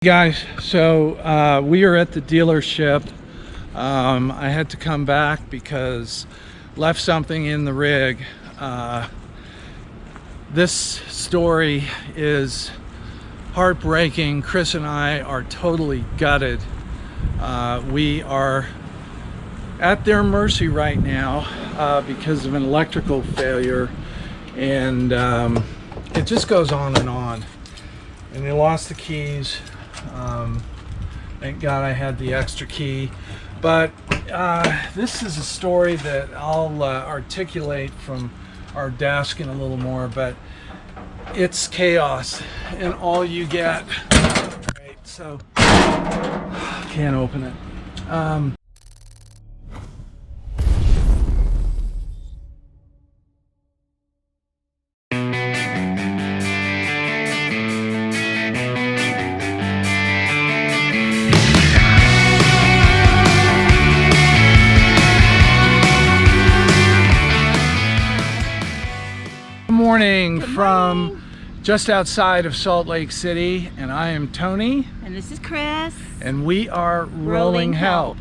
Guys, so we are at the dealership. I had to come back because left something in the rig. This story is heartbreaking. Chris and I are totally gutted. We are at their mercy right now because of an electrical failure, and it just goes on. And they lost the keys. Thank God I had the extra key. But this is a story that I'll articulate from our desk in a little more, but it's chaos and all you get. Right, so can't open it. Morning from just outside of Salt Lake City, and I am Tony. And this is Chris. And we are Rolling Help.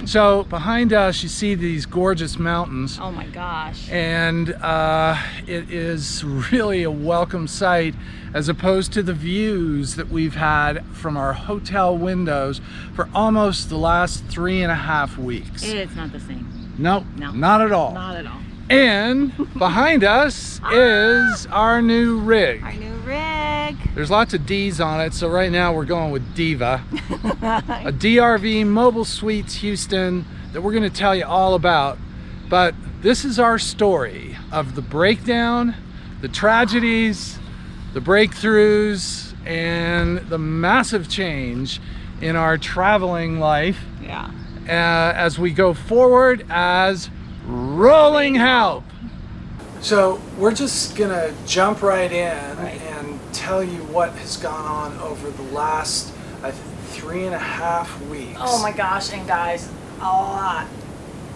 So behind us you see these gorgeous mountains. Oh my gosh. And it is really a welcome sight as opposed to the views that we've had from our hotel windows for almost the last 3.5 weeks. It's not the same. Nope, No. not at all. Not at all. And behind us is our new rig. Our new rig. There's lots of D's on it, so right now we're going with Diva. A DRV Mobile Suites Houston that we're going to tell you all about. But this is our story of the breakdown, the tragedies, the breakthroughs, and the massive change in our traveling life. Yeah. As we go forward as Rolling Help. So we're just gonna jump right in and tell you what has gone on over the last 3.5 weeks. Oh my gosh, and guys, a lot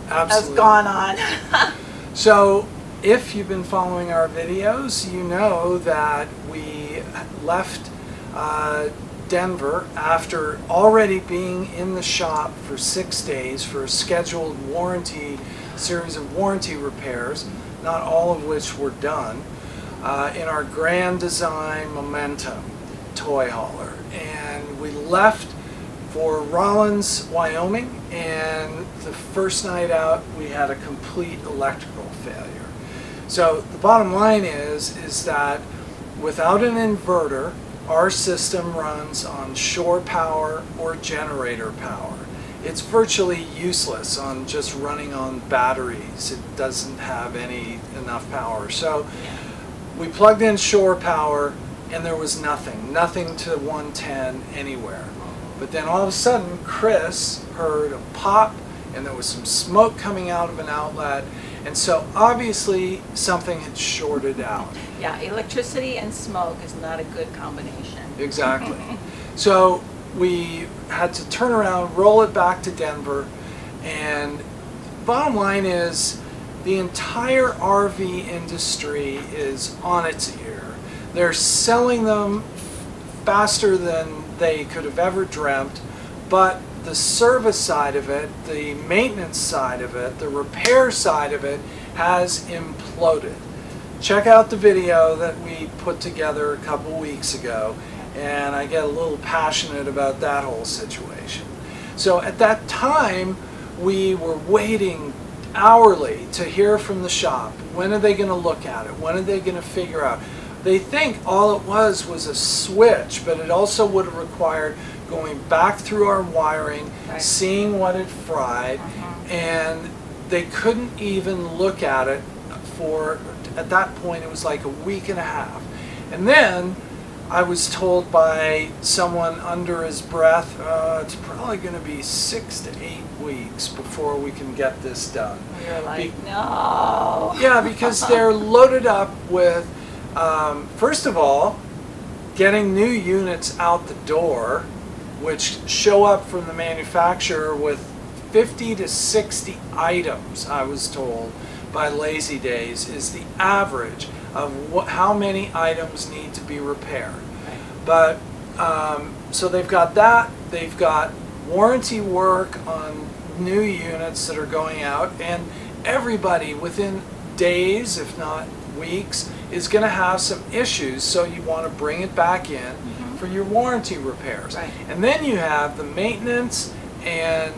Absolutely. has gone on. So if you've been following our videos, you know that we left Denver after already being in the shop for 6 days for a scheduled series of warranty repairs, not all of which were done, in our Grand Design Momentum toy hauler. And we left for Rollins, Wyoming, and the first night out we had a complete electrical failure. So the bottom line is that without an inverter, our system runs on shore power or generator power. It's virtually useless on just running on batteries. It doesn't have enough power. So we plugged in shore power and there was nothing to 110 anywhere. But then all of a sudden Chris heard a pop and there was some smoke coming out of an outlet, and so obviously something had shorted out. Yeah, electricity and smoke is not a good combination. Exactly. So we had to turn around, roll it back to Denver, and bottom line is the entire RV industry is on its ear. They're selling them faster than they could have ever dreamt, but the service side of it, the maintenance side of it, the repair side of it has imploded. Check out the video that we put together a couple weeks ago, and I get a little passionate about that whole situation. So at that time, we were waiting hourly to hear from the shop. When are they going to look at it? When are they going to figure out? They think all it was a switch, but it also would have required going back through our wiring, seeing what had fried, and they couldn't even look at it for, at that point it was like a week and a half. And then I was told by someone under his breath, it's probably going to be 6 to 8 weeks before we can get this done. You're like, no. Yeah, because they're loaded up with, first of all, getting new units out the door, which show up from the manufacturer with 50 to 60 items, I was told by Lazy Days, is the average of how many items need to be repaired. But So they've got that. They've got warranty work on new units that are going out, and everybody within days, if not weeks, is going to have some issues, so you want to bring it back in for your warranty repairs. Right. And then you have the maintenance and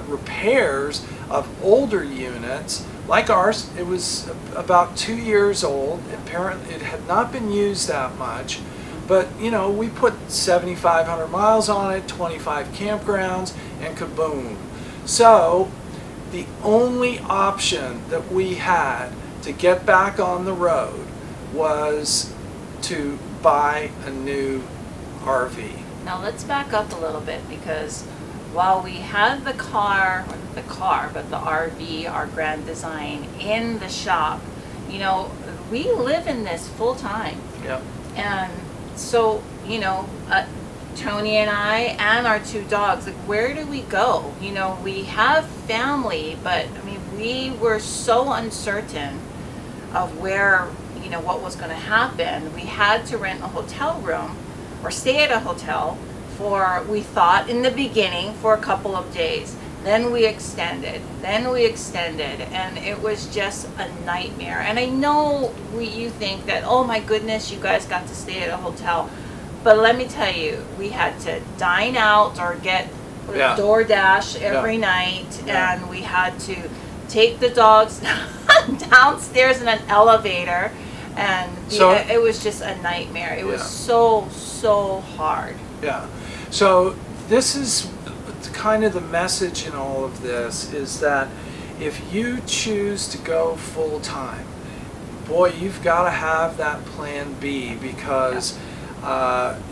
repairs of older units like ours. It was about 2 years old. Apparently it had not been used that much, but you know, we put 7,500 miles on it, 25 campgrounds, and kaboom. So the only option that we had to get back on the road was to buy a new RV. Now let's back up a little bit, because while we had the car, or not the car, but the RV, our Grand Design, in the shop, you know, we live in this full time. Yep. And so, you know, Tony and I and our 2 dogs, like, where do we go? You know, we have family, but I mean, we were so uncertain of where, you know, what was going to happen. We had to rent a hotel room or stay at a hotel for, we thought in the beginning, for a couple of days. Then we extended, and it was just a nightmare. And I know you think that, oh my goodness, you guys got to stay at a hotel. But let me tell you, we had to dine out or get DoorDash every night, and we had to take the dogs downstairs in an elevator, and it was just a nightmare. It was so hard. Yeah. So this is kind of the message in all of this, is that if you choose to go full time, boy, you've got to have that plan B, because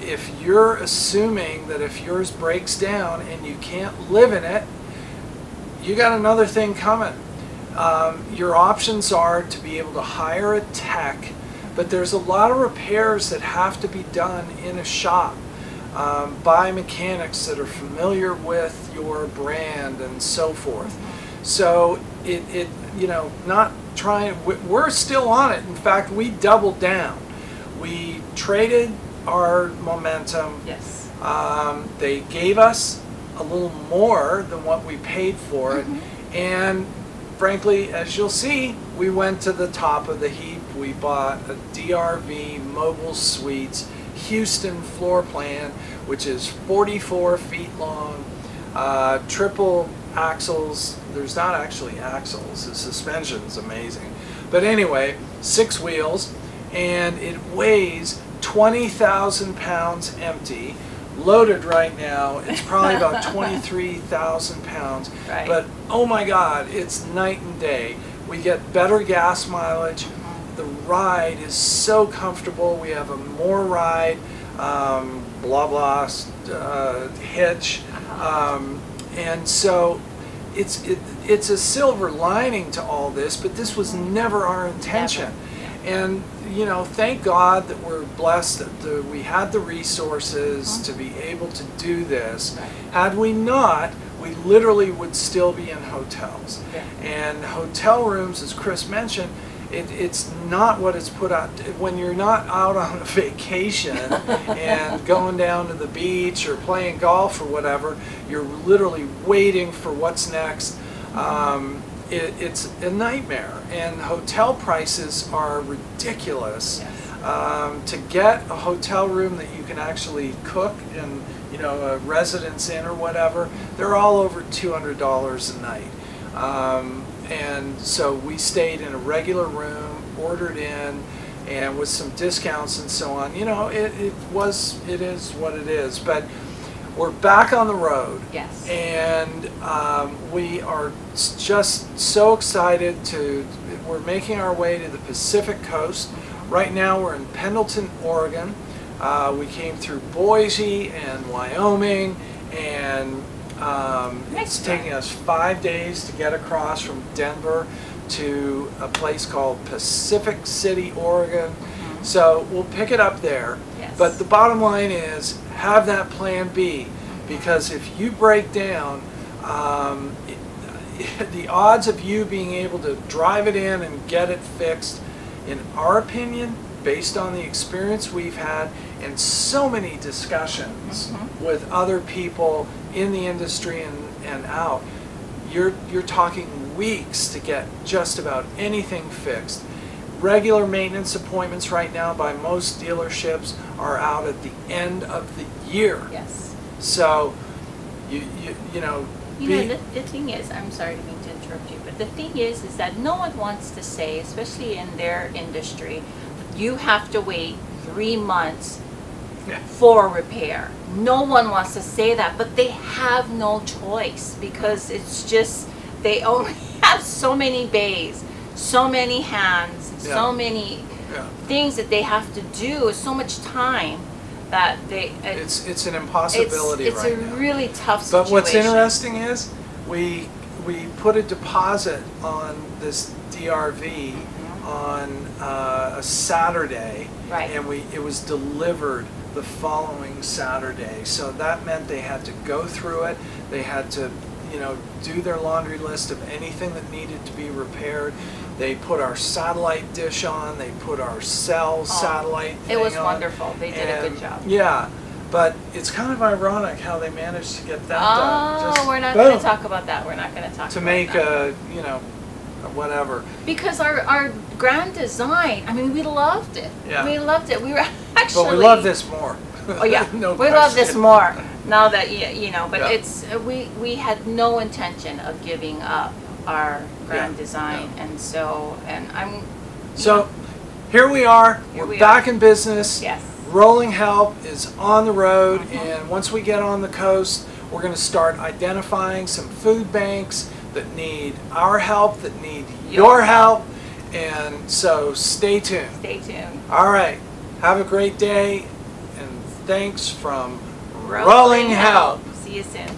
if you're assuming that if yours breaks down and you can't live in it, you got another thing coming. Your options are to be able to hire a tech, but there's a lot of repairs that have to be done in a shop by mechanics that are familiar with your brand and so forth. So it you know, not trying, we're still on it. In fact, we doubled down. We traded our momentum. Yes. They gave us a little more than what we paid for it, and frankly, as you'll see, we went to the top of the heap. We bought a DRV Mobile Suites Houston floor plan, which is 44 feet long, triple axles. There's not actually axles, the suspension's amazing. But anyway, 6 wheels, and it weighs 20,000 pounds empty. Loaded right now, it's probably about 23,000 pounds. Right. But oh my God, it's night and day. We get better gas mileage. The ride is so comfortable. We have a more ride, blah blah, hitch, and so it's a silver lining to all this. But this was never our intention. And you know, thank God that we're blessed that we had the resources to be able to do this. Had we not, we literally would still be in hotels. And hotel rooms, as Chris mentioned, it's not what it's put out. When you're not out on a vacation and going down to the beach or playing golf or whatever, you're literally waiting for what's next. It's a nightmare, and hotel prices are ridiculous. To get a hotel room that you can actually cook in, you know, a Residence Inn or whatever, they're all over $200 a night. And so we stayed in a regular room, ordered in, and with some discounts and so on. You know, it is what it is. But we're back on the road. Yes. And we are just so excited we're making our way to the Pacific Coast. Right now we're in Pendleton, Oregon. We came through Boise and Wyoming, and it's taking us 5 days to get across from Denver to a place called Pacific City, Oregon. So we'll pick it up there. Yes. But the bottom line is, have that plan B, because if you break down, the odds of you being able to drive it in and get it fixed, in our opinion, based on the experience we've had and so many discussions with other people in the industry and out, you're talking weeks to get just about anything fixed. Regular maintenance appointments right now by most dealerships are out at the end of the year. Yes. So, you know, the thing is, I'm sorry to mean to interrupt you, but the thing is that no one wants to say, especially in their industry, you have to wait 3 months for repair. No one wants to say that, but they have no choice because it's just, they only have so many bays, so many hands, so many things that they have to do, so much time that it's an impossibility it's right a now. really tough situation. But what's interesting is we put a deposit on this DRV on a Saturday, and it was delivered the following Saturday. So that meant they had to go through it. They had to, do their laundry list of anything that needed to be repaired. They put our satellite dish on. They put our cell satellite thing on. It was wonderful. They did a good job. Yeah, but it's kind of ironic how they managed to get that done. Oh, we're not going to talk about that. We're not going to talk to about make that. Whatever. Because our grand design, I mean, we loved it. Yeah. We loved it. We were actually. But we love this more. Oh yeah, No we love this question. more now that but Yeah. it's we had no intention of giving up our grand design, and so here we are. Here We're we back are. in business. Yes. Rolling Help is on the road, and once we get on the coast, we're going to start identifying some food banks that need our help, that need your help, and so stay tuned. Stay tuned. All right. Have a great day, and thanks from Rolling Help. See you soon.